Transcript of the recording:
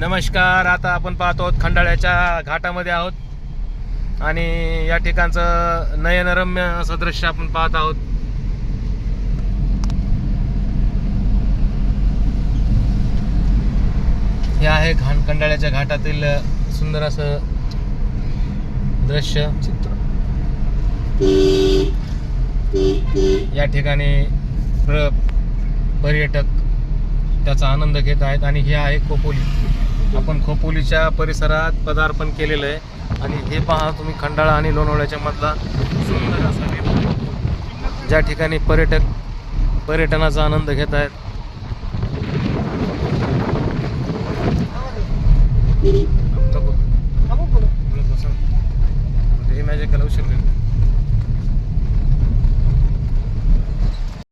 नमस्कार. आता आपण पाहतो आहोत खंडाळ्याच्या घाटामध्ये आहोत आणि या ठिकाणचं नयनरम्य असं दृश्य आपण पाहत आहोत. हे आहे खंडाळ्याच्या घाटातील सुंदर असं दृश्य चित्र. या ठिकाणी पर्यटक त्याचा आनंद घेत आहेत आणि हे आहे खोपोली. आपण खोपोलीच्या परिसरात पदार्पण केलेलं आहे आणि हे पहा तुम्ही खंडाळा आणि लोणावळ्याच्या मधला सुंदर असा विभाग, ज्या ठिकाणी पर्यटक पर्यटनाचा आनंद घेत आहेत. हे मॅजिक करू शकतो.